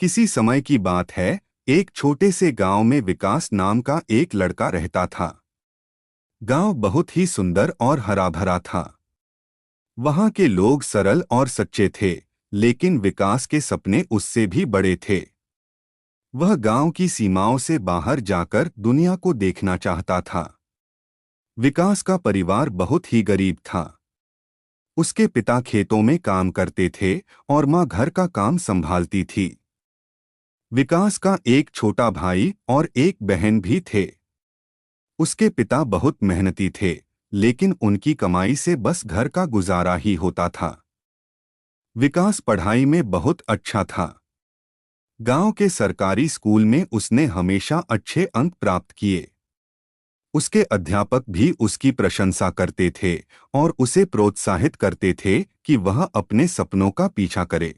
किसी समय की बात है, एक छोटे से गांव में विकास नाम का एक लड़का रहता था। गांव बहुत ही सुंदर और हरा भरा था। वहां के लोग सरल और सच्चे थे, लेकिन विकास के सपने उससे भी बड़े थे। वह गांव की सीमाओं से बाहर जाकर दुनिया को देखना चाहता था। विकास का परिवार बहुत ही गरीब था। उसके पिता खेतों में काम करते थे और मां घर का काम संभालती थी। विकास का एक छोटा भाई और एक बहन भी थे। उसके पिता बहुत मेहनती थे, लेकिन उनकी कमाई से बस घर का गुजारा ही होता था। विकास पढ़ाई में बहुत अच्छा था। गांव के सरकारी स्कूल में उसने हमेशा अच्छे अंक प्राप्त किए। उसके अध्यापक भी उसकी प्रशंसा करते थे और उसे प्रोत्साहित करते थे कि वह अपने सपनों का पीछा करे।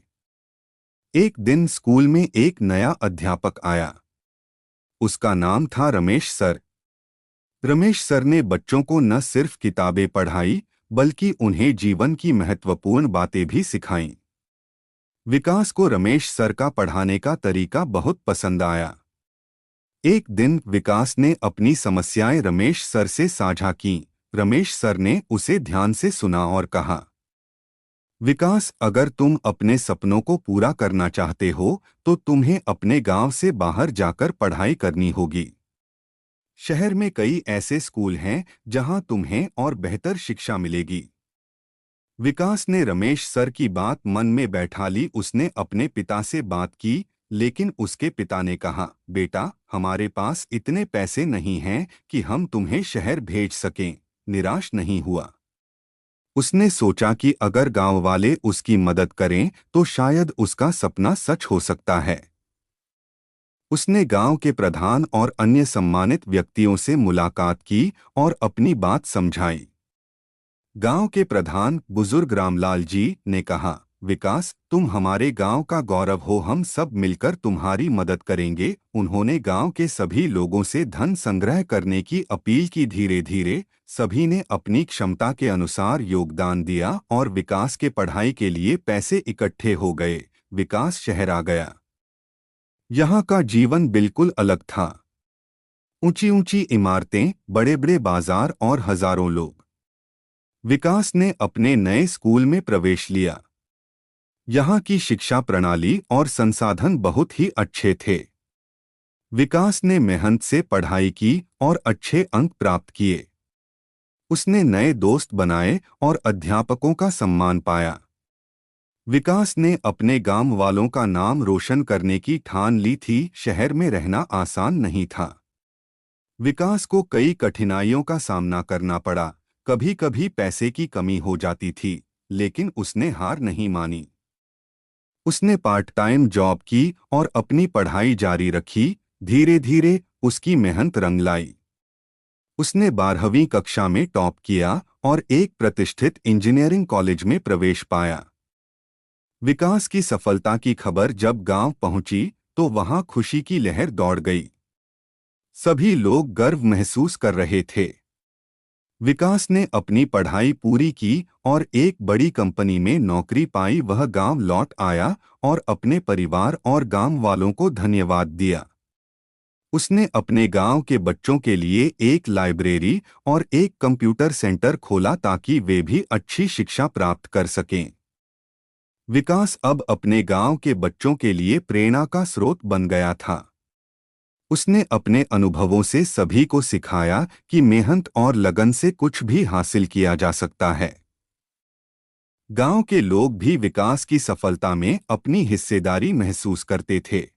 एक दिन स्कूल में एक नया अध्यापक आया। उसका नाम था रमेश सर। रमेश सर ने बच्चों को न सिर्फ किताबें पढ़ाई, बल्कि उन्हें जीवन की महत्वपूर्ण बातें भी सिखाईं। विकास को रमेश सर का पढ़ाने का तरीका बहुत पसंद आया। एक दिन विकास ने अपनी समस्याएं रमेश सर से साझा कीं। रमेश सर ने उसे ध्यान से सुना और कहा, विकास, अगर तुम अपने सपनों को पूरा करना चाहते हो, तो तुम्हें अपने गांव से बाहर जाकर पढ़ाई करनी होगी। शहर में कई ऐसे स्कूल हैं जहां तुम्हें और बेहतर शिक्षा मिलेगी। विकास ने रमेश सर की बात मन में बैठा ली। उसने अपने पिता से बात की, लेकिन उसके पिता ने कहा, बेटा, हमारे पास इतने पैसे नहीं हैं कि हम तुम्हें शहर भेज सकें। निराश नहीं हुआ। उसने सोचा कि अगर गांव वाले उसकी मदद करें तो शायद उसका सपना सच हो सकता है। उसने गांव के प्रधान और अन्य सम्मानित व्यक्तियों से मुलाकात की और अपनी बात समझाई। गांव के प्रधान बुजुर्ग रामलाल जी ने कहा, विकास, तुम हमारे गांव का गौरव हो, हम सब मिलकर तुम्हारी मदद करेंगे। उन्होंने गांव के सभी लोगों से धन संग्रह करने की अपील की। धीरे धीरे सभी ने अपनी क्षमता के अनुसार योगदान दिया और विकास के पढ़ाई के लिए पैसे इकट्ठे हो गए। विकास शहर आ गया। यहाँ का जीवन बिल्कुल अलग था। ऊंची ऊंची इमारतें, बड़े बड़े बाजार और हजारों लोग। विकास ने अपने नए स्कूल में प्रवेश लिया। यहाँ की शिक्षा प्रणाली और संसाधन बहुत ही अच्छे थे। विकास ने मेहनत से पढ़ाई की और अच्छे अंक प्राप्त किए। उसने नए दोस्त बनाए और अध्यापकों का सम्मान पाया। विकास ने अपने गांव वालों का नाम रोशन करने की ठान ली थी। शहर में रहना आसान नहीं था। विकास को कई कठिनाइयों का सामना करना पड़ा। कभी कभी पैसे की कमी हो जाती थी, लेकिन उसने हार नहीं मानी। उसने पार्ट टाइम जॉब की और अपनी पढ़ाई जारी रखी। धीरे धीरे उसकी मेहनत रंग लाई। उसने 12वीं कक्षा में टॉप किया और एक प्रतिष्ठित इंजीनियरिंग कॉलेज में प्रवेश पाया। विकास की सफलता की खबर जब गांव पहुंची तो वहां खुशी की लहर दौड़ गई। सभी लोग गर्व महसूस कर रहे थे। विकास ने अपनी पढ़ाई पूरी की और एक बड़ी कंपनी में नौकरी पाई। वह गांव लौट आया और अपने परिवार और गांव वालों को धन्यवाद दिया। उसने अपने गांव के बच्चों के लिए एक लाइब्रेरी और एक कंप्यूटर सेंटर खोला ताकि वे भी अच्छी शिक्षा प्राप्त कर सकें। विकास अब अपने गांव के बच्चों के लिए प्रेरणा का स्रोत बन गया था। उसने अपने अनुभवों से सभी को सिखाया कि मेहनत और लगन से कुछ भी हासिल किया जा सकता है। गांव के लोग भी विकास की सफलता में अपनी हिस्सेदारी महसूस करते थे।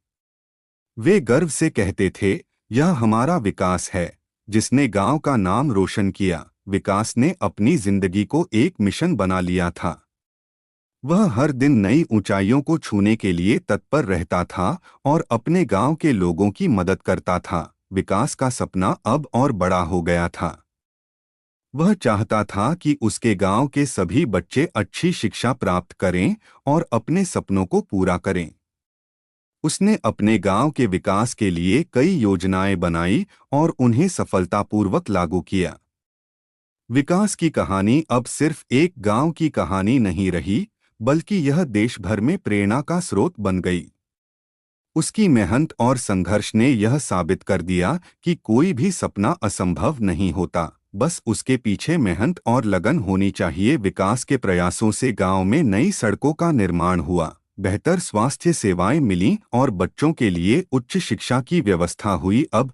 वे गर्व से कहते थे, यह हमारा विकास है, जिसने गांव का नाम रोशन किया। विकास ने अपनी जिंदगी को एक मिशन बना लिया था। वह हर दिन नई ऊंचाइयों को छूने के लिए तत्पर रहता था और अपने गांव के लोगों की मदद करता था। विकास का सपना अब और बड़ा हो गया था। वह चाहता था कि उसके गांव के सभी बच्चे अच्छी शिक्षा प्राप्त करें और अपने सपनों को पूरा करें। उसने अपने गांव के विकास के लिए कई योजनाएं बनाई और उन्हें सफलतापूर्वक लागू किया। विकास की कहानी अब सिर्फ एक गांव की कहानी नहीं रही, बल्कि यह देश भर में प्रेरणा का स्रोत बन गई। उसकी मेहनत और संघर्ष ने यह साबित कर दिया कि कोई भी सपना असंभव नहीं होता, बस उसके पीछे मेहनत और लगन होनी चाहिए। विकास के प्रयासों से गांव में नई सड़कों का निर्माण हुआ, बेहतर स्वास्थ्य सेवाएं मिलीं और बच्चों के लिए उच्च शिक्षा की व्यवस्था हुई। अब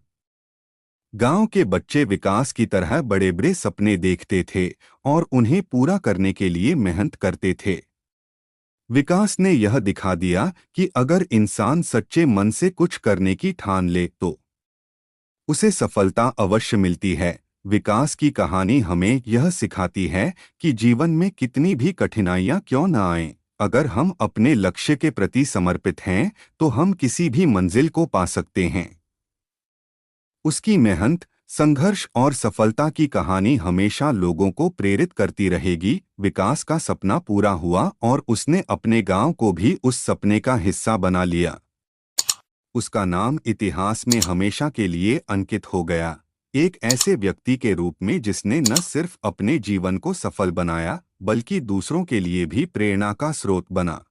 गांव के बच्चे विकास की तरह बड़े बड़े सपने देखते थे और उन्हें पूरा करने के लिए मेहनत करते थे। विकास ने यह दिखा दिया कि अगर इंसान सच्चे मन से कुछ करने की ठान ले तो उसे सफलता अवश्य मिलती है। विकास की कहानी हमें यह सिखाती है कि जीवन में कितनी भी कठिनाइयां क्यों न आएं, अगर हम अपने लक्ष्य के प्रति समर्पित हैं तो हम किसी भी मंजिल को पा सकते हैं। उसकी मेहनत, संघर्ष और सफलता की कहानी हमेशा लोगों को प्रेरित करती रहेगी। विकास का सपना पूरा हुआ और उसने अपने गांव को भी उस सपने का हिस्सा बना लिया। उसका नाम इतिहास में हमेशा के लिए अंकित हो गया, एक ऐसे व्यक्ति के रूप में जिसने न सिर्फ अपने जीवन को सफल बनाया बल्कि दूसरों के लिए भी प्रेरणा का स्रोत बना।